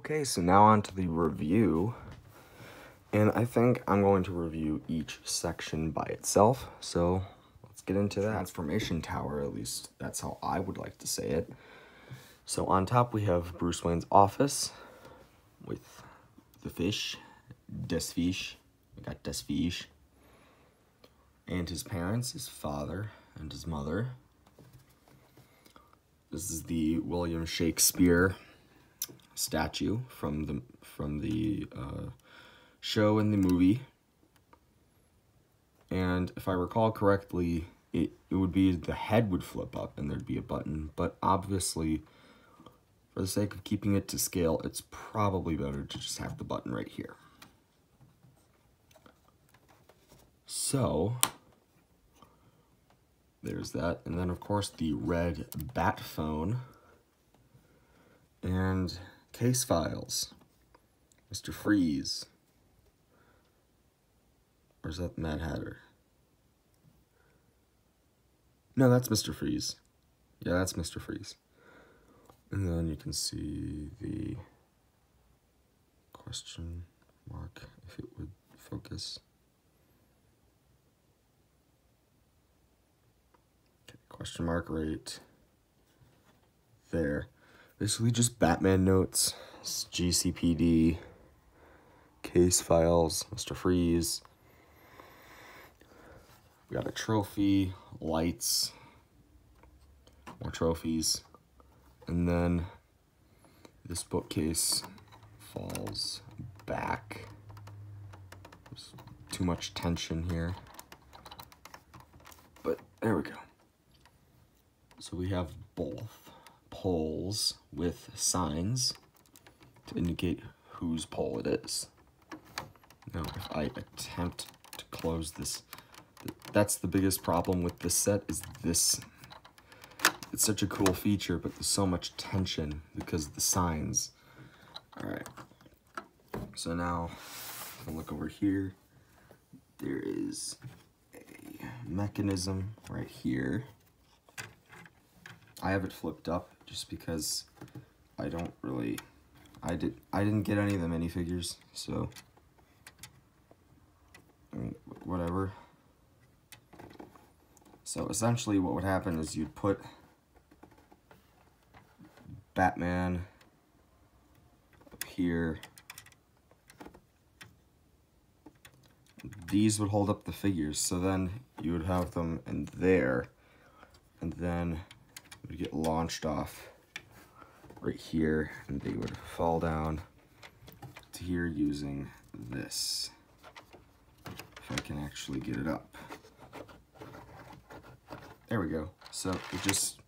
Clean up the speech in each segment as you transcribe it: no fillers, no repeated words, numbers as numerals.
Okay, so now on to the review. And I think I'm going to review each section by itself. So let's get into that. Transformation Tower, at least that's how I would like to say it. So on top we have Bruce Wayne's office with the fish, des Fish. We got des Fish. And his parents, his father and his mother. This is the William Shakespeare statue from the show and the movie. And if I recall correctly, it would be the head would flip up and there'd be a button, but obviously for the sake of keeping it to scale, it's probably better to just have the button right here. So there's that, and then of course the red bat phone and case files, Mr. Freeze, or is that Mad Hatter? No, that's Mr. Freeze. Yeah, that's Mr. Freeze. And then you can see the question mark, if it would focus. Okay, question mark right there. Basically just Batman notes, GCPD, case files, Mr. Freeze. We got a trophy, lights, more trophies, and then this bookcase falls back. There's too much tension here, but there we go. So we have both poles with signs to indicate whose pole it is. Now, if I attempt to close this, that's the biggest problem with this set, is this. It's such a cool feature, but there's so much tension because of the signs. Alright, so now, if I look over here, there is a mechanism right here. I have it flipped up just because I don't really, I didn't get any of the minifigures, so I mean, whatever. So essentially what would happen is you'd put Batman up here. These would hold up the figures, so then you would have them in there, and then it would get launched off right here, and they would fall down to here using this. If I can actually get it up. There we go. So it just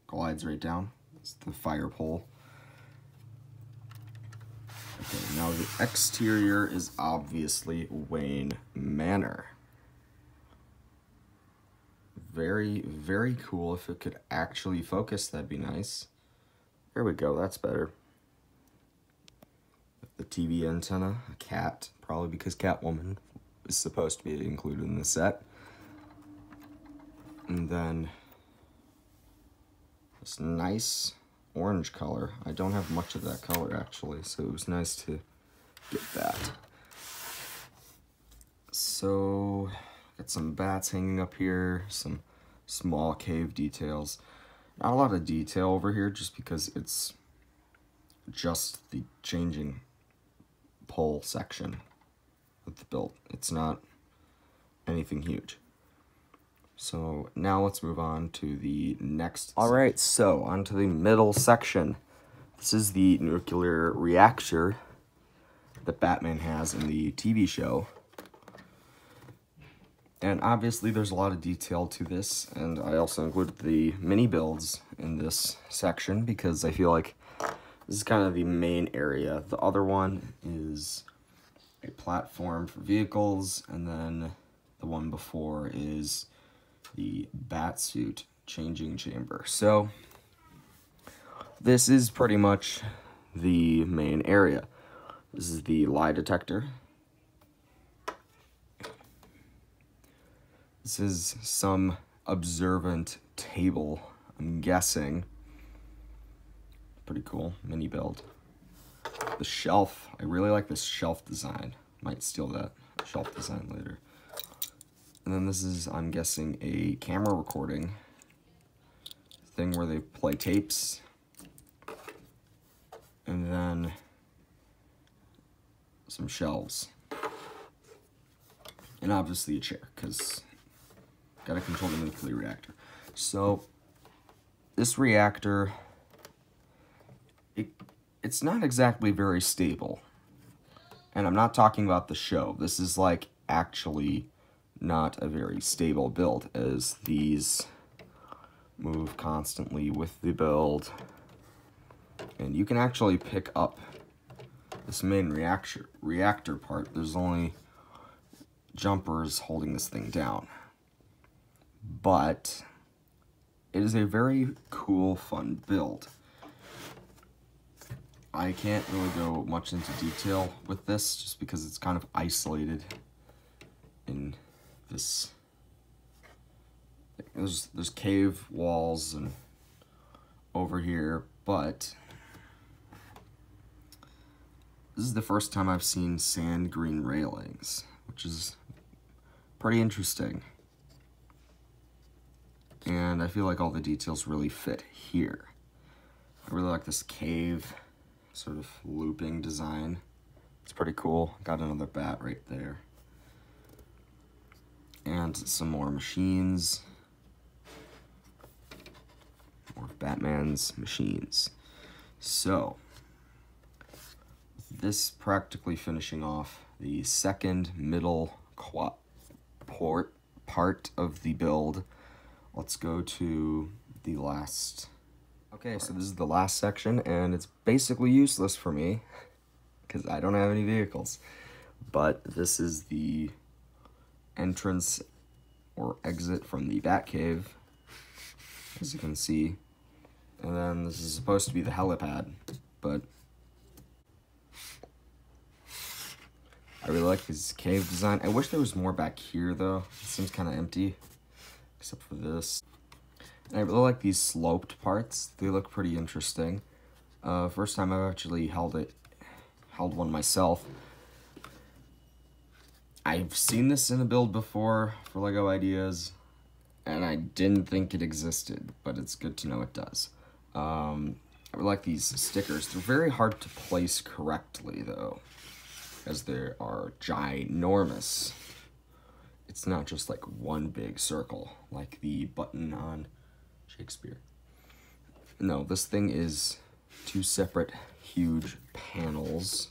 glides right down. It's the fire pole. Okay, now the exterior is obviously Wayne Manor. Very, very cool. If it could actually focus, that'd be nice. There we go, that's better. The TV antenna, a cat, probably because Catwoman is supposed to be included in the set. And then this nice orange color. I don't have much of that color actually, so it was nice to get that. So, got some bats hanging up here, some small cave details. Not a lot of detail over here just because it's just the changing pole section of the build. It's not anything huge. So now let's move on to the next. Alright, so on to the middle section. This is the nuclear reactor that Batman has in the TV show. And obviously there's a lot of detail to this, and I also included the mini builds in this section because I feel like this is kind of the main area. The other one is a platform for vehicles, and then the one before is the Batsuit changing chamber. So this is pretty much the main area. This is the lie detector. This is some observant table, I'm guessing. Pretty cool mini build. The shelf, I really like this shelf design. Might steal that shelf design later. And then this is, I'm guessing, a camera recording thing where they play tapes. And then some shelves. And obviously a chair, because gotta control the nuclear reactor. So this reactor, it's not exactly very stable. And I'm not talking about the show. This is like actually not a very stable build, as these move constantly with the build. And you can actually pick up this main reactor part. There's only jumpers holding this thing down. But it is a very cool, fun build. I can't really go much into detail with this just because it's kind of isolated in this. There's cave walls and over here, but this is the first time I've seen sand green railings, which is pretty interesting. And I feel like all the details really fit here. I really like this cave sort of looping design. It's pretty cool. Got another bat right there. And some more machines. More of Batman's machines. So, this practically finishing off the second middle part of the build. Let's go to the last. Okay, so this is the last section, and it's basically useless for me because I don't have any vehicles. But this is the entrance or exit from the Batcave, as you can see. And then this is supposed to be the helipad, but I really like this cave design. I wish there was more back here, though. It seems kind of empty, except for this. And I really like these sloped parts. They look pretty interesting. First time I've actually held one myself. I've seen this in a build before for LEGO Ideas, and I didn't think it existed, but it's good to know it does. I really like these stickers. They're very hard to place correctly, though, as they are ginormous. It's not just like one big circle, like the button on Shakespeare. No, this thing is two separate huge panels,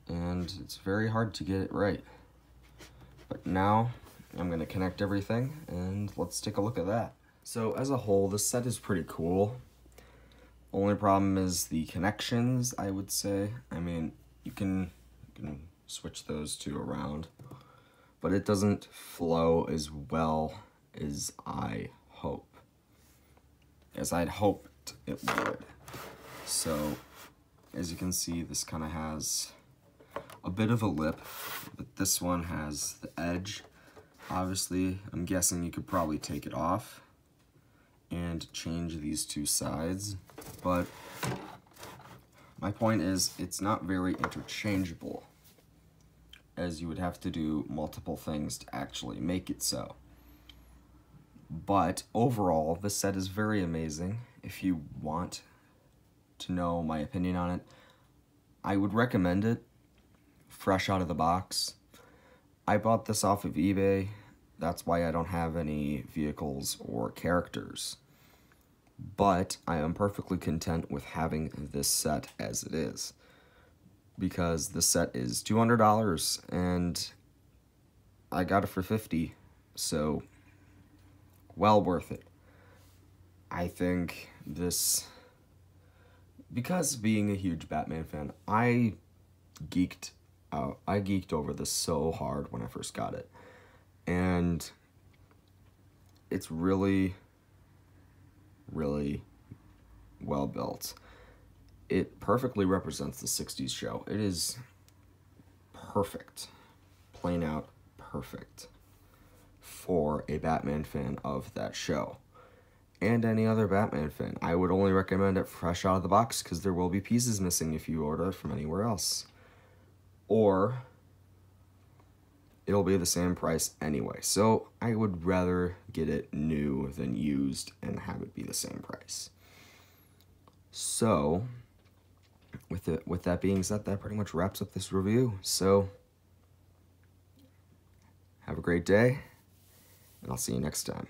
and it's very hard to get it right. But now I'm going to connect everything, and let's take a look at that. So as a whole, this set is pretty cool. Only problem is the connections, I would say. I mean, you can switch those two around, but it doesn't flow as well as I'd hoped it would. So, as you can see, this kind of has a bit of a lip, but this one has the edge. Obviously, I'm guessing you could probably take it off and change these two sides, but my point is it's not very interchangeable, as you would have to do multiple things to actually make it so. But overall, this set is very amazing. If you want to know my opinion on it, I would recommend it fresh out of the box. I bought this off of eBay. That's why I don't have any vehicles or characters. But I am perfectly content with having this set as it is, because the set is $200 and I got it for $50, so well worth it. I think this, because being a huge Batman fan, I geeked over this so hard when I first got it, and it's really well built. It perfectly represents the 60s show. It is perfect, plain out perfect for a Batman fan of that show. and any other Batman fan. I would only recommend it fresh out of the box because there will be pieces missing if you order it from anywhere else. Or it'll be the same price anyway. So I would rather get it new than used and have it be the same price. So with that being said, that pretty much wraps up this review. So have a great day, and I'll see you next time.